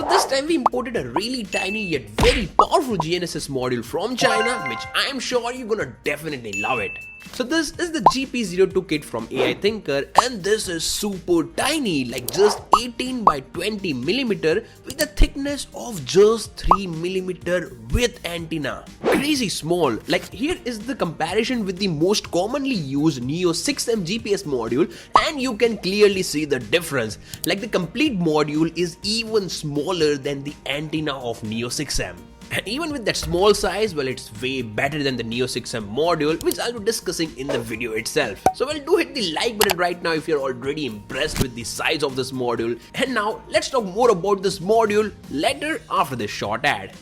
So this time we imported a really tiny yet very powerful GNSS module from China, which I am sure you're gonna definitely love it. So this is the GP-02 kit from AiThinker, and this is super tiny, like just 18 by 20 millimeter with a thickness of just 3 millimeter with antenna. Crazy small. Like here is the comparison with the most commonly used Neo 6M GPS module, and you can clearly see the difference. Like the complete module is even smaller than the antenna of Neo 6M. And even with that small size, well, it's way better than the Neo 6M module, which I'll be discussing in the video itself. So well, do hit the like button right now if you're already impressed with the size of this module. And now let's talk more about this module later after this short ad.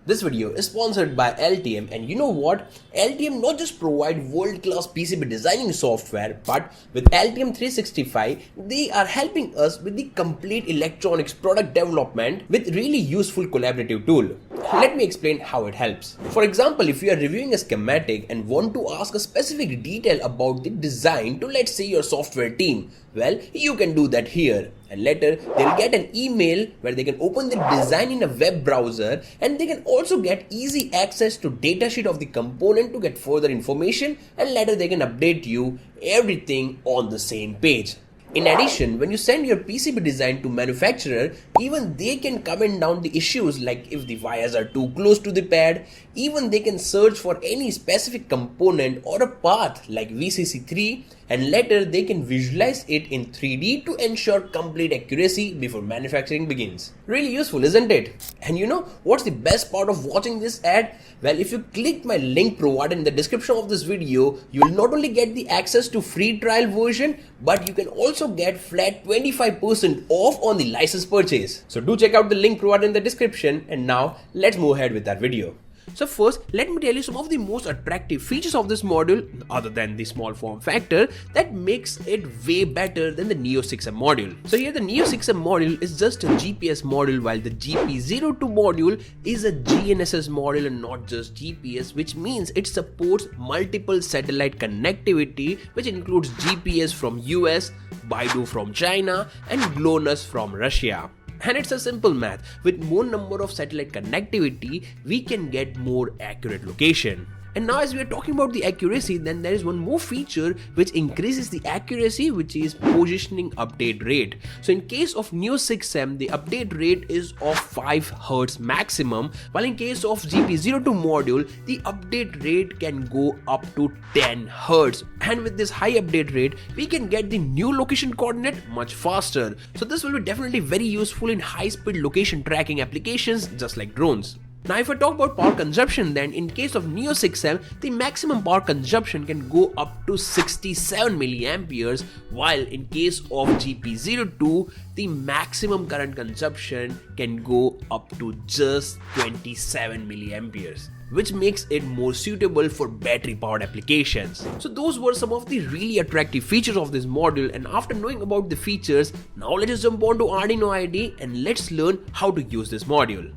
This video is sponsored by LTM, and you know what? LTM not just provide world-class PCB designing software, but with LTM 365, they are helping us with the complete electronics product development with really useful collaborative tool. Let me explain how it helps. For example, if you are reviewing a schematic and want to ask a specific detail about the design to, let's say, your software team, well, you can do that here. And later, they'll get an email where they can open the design in a web browser, and they can also get easy access to datasheet of the component to get further information, and later they can update you everything on the same page. In addition, when you send your PCB design to manufacturer, even they can comment down the issues like if the wires are too close to the pad. Even they can search for any specific component or a path like VCC3, and later they can visualize it in 3D to ensure complete accuracy before manufacturing begins. Really useful, isn't it? And you know what's the best part of watching this ad? Well, if you click my link provided in the description of this video, you will not only get the access to free trial version, but you can also get flat 25% off on the license purchase. So do check out the link provided in the description, and now let's move ahead with that video. So first, let me tell you some of the most attractive features of this module, other than the small form factor, that makes it way better than the Neo 6M module. So here the Neo 6M module is just a GPS module, while the GP-02 module is a GNSS module and not just GPS, which means it supports multiple satellite connectivity, which includes GPS from US, Baidu from China, and GLONASS from Russia. And it's a simple math. With more number of satellite connectivity, we can get more accurate location. And now as we are talking about the accuracy, then there is one more feature which increases the accuracy, which is positioning update rate. So in case of Neo 6M, the update rate is of 5 Hz maximum, while in case of GP-02 module, the update rate can go up to 10 Hz. And with this high update rate, we can get the new location coordinate much faster. So this will be definitely very useful in high-speed location tracking applications just like drones. Now if I talk about power consumption, then in case of Neo 6M, the maximum power consumption can go up to 67 milliamperes, while in case of GP-02, the maximum current consumption can go up to just 27 milliamperes, which makes it more suitable for battery powered applications. So those were some of the really attractive features of this module, and after knowing about the features, now let us jump on to Arduino IDE and let's learn how to use this module.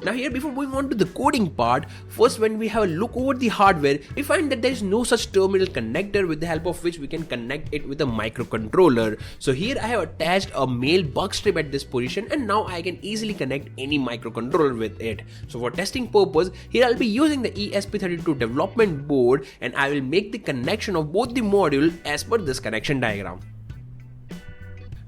Now here, before moving on to the coding part, first when we have a look over the hardware, we find that there is no such terminal connector with the help of which we can connect it with a microcontroller. So here I have attached a male buck strip at this position, and now I can easily connect any microcontroller with it. So for testing purpose, here I'll be using the ESP32 development board, and I will make the connection of both the module as per this connection diagram.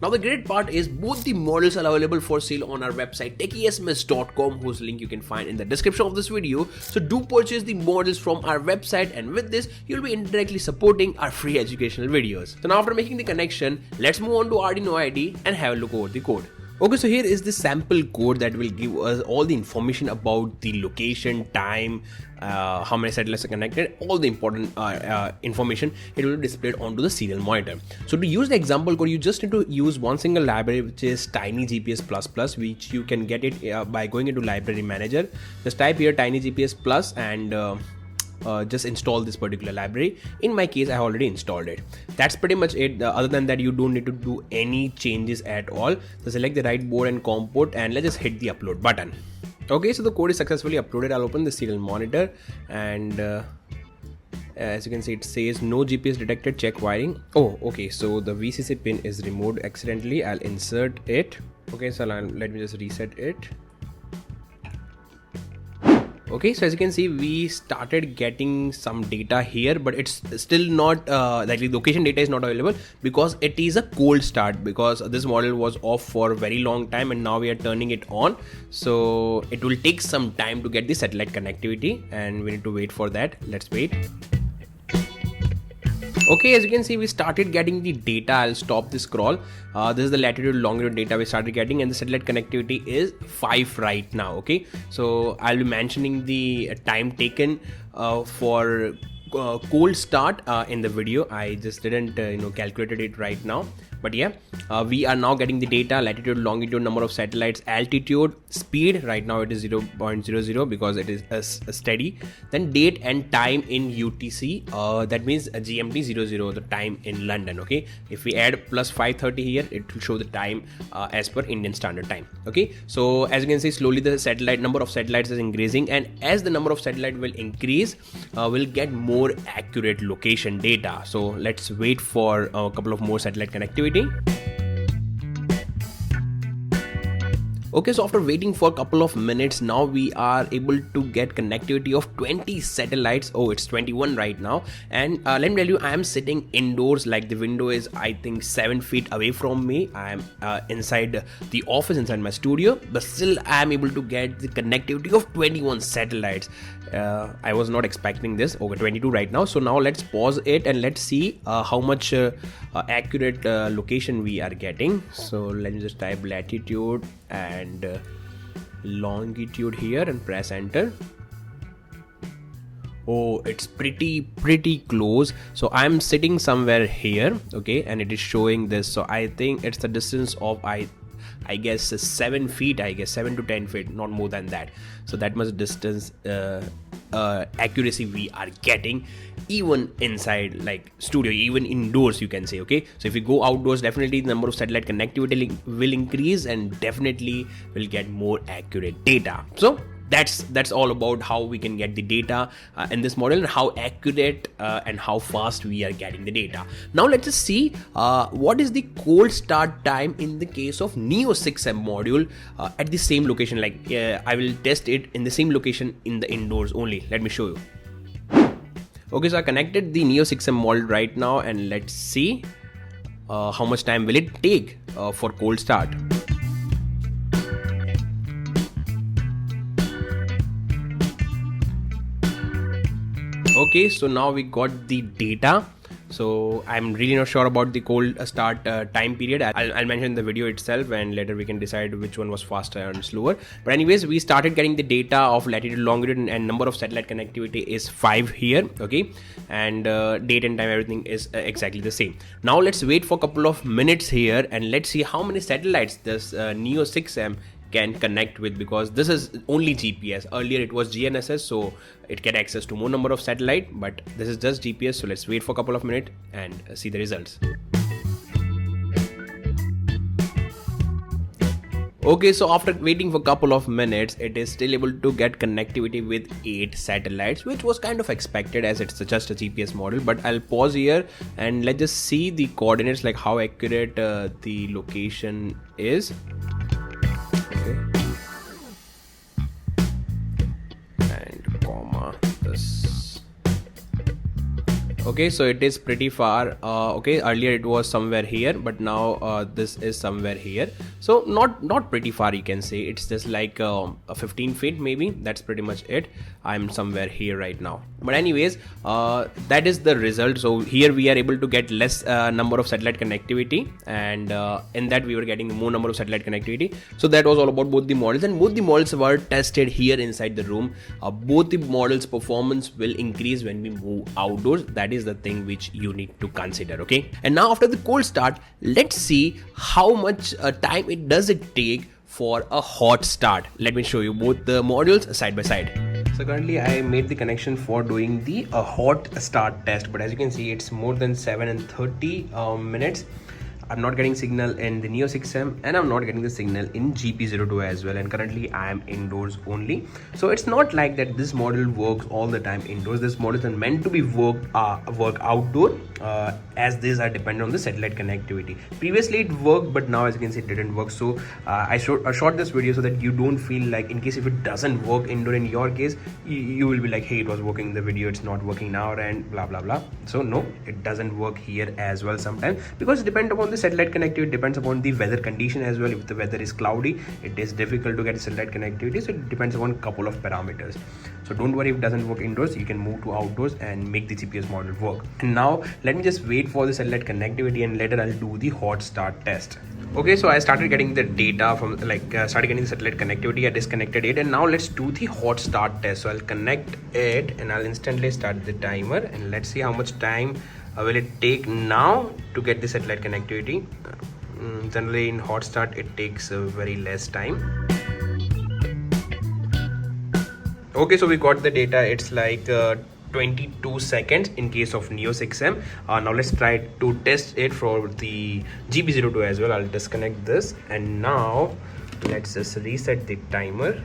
Now the great part is both the models are available for sale on our website techiesms.com, whose link you can find in the description of this video. So do purchase the models from our website, and with this you'll be indirectly supporting our free educational videos. So now after making the connection, let's move on to Arduino IDE and have a look over the code. Okay, so here is the sample code that will give us all the information about the location, time, how many satellites are connected, all the important information. It will be displayed onto the serial monitor. So to use the example code, you just need to use one single library, which is tinygps++, which you can get it by going into library manager. Just type here tinygps+, and just install this particular library. In my case, I have already installed it. That's pretty much it. Other than that, you don't need to do any changes at all. So select the right board and COM port, and let's just hit the upload button. Okay, so the code is successfully uploaded. I'll open the serial monitor, and As you can see, it says no GPS detected, check wiring. Oh, okay, so the VCC pin is removed accidentally. I'll insert it. Okay, so let me just reset it. Okay, so as you can see, we started getting some data here, but it's still not like the location data is not available because it is a cold start, because this model was off for a very long time and now we are turning it on. So it will take some time to get the satellite connectivity and we need to wait for that. Let's wait. Okay, as you can see, we started getting the data. I'll stop the scroll. This is the latitude longitude data we started getting, and the satellite connectivity is 5 right now. Okay, so I'll be mentioning the time taken for cold start in the video. I just didn't calculated it right now, but yeah, we are now getting the data: latitude, longitude, number of satellites, altitude, speed. Right now it is 0.00 because it is a steady. Then date and time in UTC, that means GMT 00, the time in London. Okay, if we add plus 530 here, it will show the time as per Indian Standard Time. Okay, so as you can see, slowly the satellite number of satellites is increasing, and as the number of satellite will increase, we'll get more accurate location data. So let's wait for a couple of more satellite connectivity. Okay, so after waiting for a couple of minutes, now we are able to get connectivity of 20 satellites. Oh, it's 21 right now. And let me tell you, I am sitting indoors, like the window is, I think, 7 feet away from me. I am inside the office, inside my studio, but still I am able to get the connectivity of 21 satellites. I was not expecting this. Okay, 22 right now. So now let's pause it and let's see how much accurate location we are getting. So let me just type latitude and longitude here and press enter. Oh, it's pretty close. So I'm sitting somewhere here, okay, and it is showing this. So I think it's the distance of I guess 7 feet, I guess 7 to 10 feet, not more than that. So that much distance accuracy we are getting, even inside like studio, even indoors, you can say. Okay, so if we go outdoors, definitely the number of satellite connectivity will increase and definitely will get more accurate data. So that's all about how we can get the data in this model and how accurate and how fast we are getting the data. Now let's just see what is the cold start time in the case of Neo 6M module at the same location. Like I will test it in the same location in the indoors only. Let me show you. Okay, so I connected the Neo 6M module right now, and let's see how much time will it take for cold start. Okay, so now we got the data. So I'm really not sure about the cold start time period. I'll mention the video itself, and later we can decide which one was faster and slower. But anyways, we started getting the data of latitude, longitude, and number of satellite connectivity is 5 here. Okay, and date and time, everything is exactly the same. Now let's wait for a couple of minutes here and let's see how many satellites this Neo 6M can connect with, because this is only GPS. Earlier it was GNSS, so it get access to more number of satellite, but this is just GPS. So let's wait for a couple of minutes and see the results. Okay, so after waiting for a couple of minutes, it is still able to get connectivity with 8 satellites, which was kind of expected as it's just a GPS model. But I'll pause here and let's just see the coordinates, like how accurate the location is. Okay. And comma this. Okay, so it is pretty far. Okay, earlier it was somewhere here, but now this is somewhere here. So not pretty far, you can say. It's just like 15 feet maybe. That's pretty much it. I'm somewhere here right now. But anyways, that is the result. So here we are able to get less number of satellite connectivity, and in that we were getting more number of satellite connectivity. So that was all about both the models, and both the models were tested here inside the room. Both the models' performance will increase when we move outdoors. That is the thing which you need to consider. Okay, and now after the cold start, let's see how much time it take for a hot start. Let me show you both the modules side by side. So currently I made the connection for doing the hot start test, but as you can see, it's more than 7:30 minutes. I'm not getting signal in the Neo 6M, and I'm not getting the signal in GP-02 as well, and currently I am indoors only. So it's not like that this module works all the time indoors. This module is meant to be work outdoor, as these are dependent on the satellite connectivity. Previously it worked, but now as you can see it didn't work. So I shot this video so that you don't feel like, in case if it doesn't work indoor in your case, you will be like, hey, it was working in the video, it's not working now, and blah blah blah. So no, it doesn't work here as well sometimes, because it depends upon the satellite connectivity, depends upon the weather condition as well. If the weather is cloudy, it is difficult to get satellite connectivity, so it depends upon a couple of parameters. So don't worry if it doesn't work indoors, you can move to outdoors and make the GPS module work. And now let me just wait for the satellite connectivity, and later I'll do the hot start test. Okay, so I started getting the data from started getting the satellite connectivity. I disconnected it, and now let's do the hot start test. So I'll connect it and I'll instantly start the timer, and let's see how much time will it take now to get the satellite connectivity. Generally in hot start it takes very less time. Okay, so we got the data. It's like 22 seconds in case of Neo 6M. Now let's try to test it for the GP-02 as well. I'll disconnect this, and now let's just reset the timer.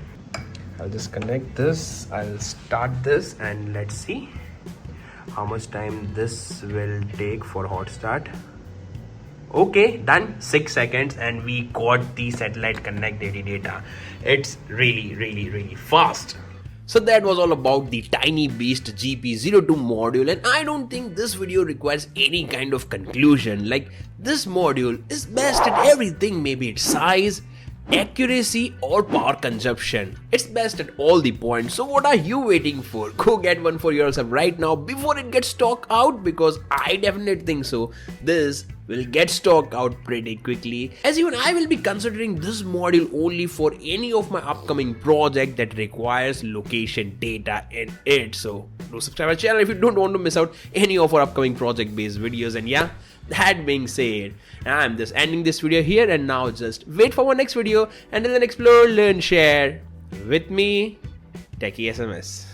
I'll just connect this, I'll start this, and let's see how much time this will take for hot start. Okay, done. 6 seconds and we got the satellite connectivity data. It's really fast. So that was all about the tiny beast GP-02 module, and I don't think this video requires any kind of conclusion. Like, this module is best at everything, maybe its size, accuracy or power consumption. It's best at all the points. So what are you waiting for? Go get one for yourself right now before it gets stock out, because I definitely think so. This will get stock out pretty quickly, as even I will be considering this module only for any of my upcoming project that requires location data in it. So do subscribe to our channel if you don't want to miss out any of our upcoming project based videos. And yeah, that being said, I'm just ending this video here, and now just wait for my next video, and then explore, learn, share with me, techiesms.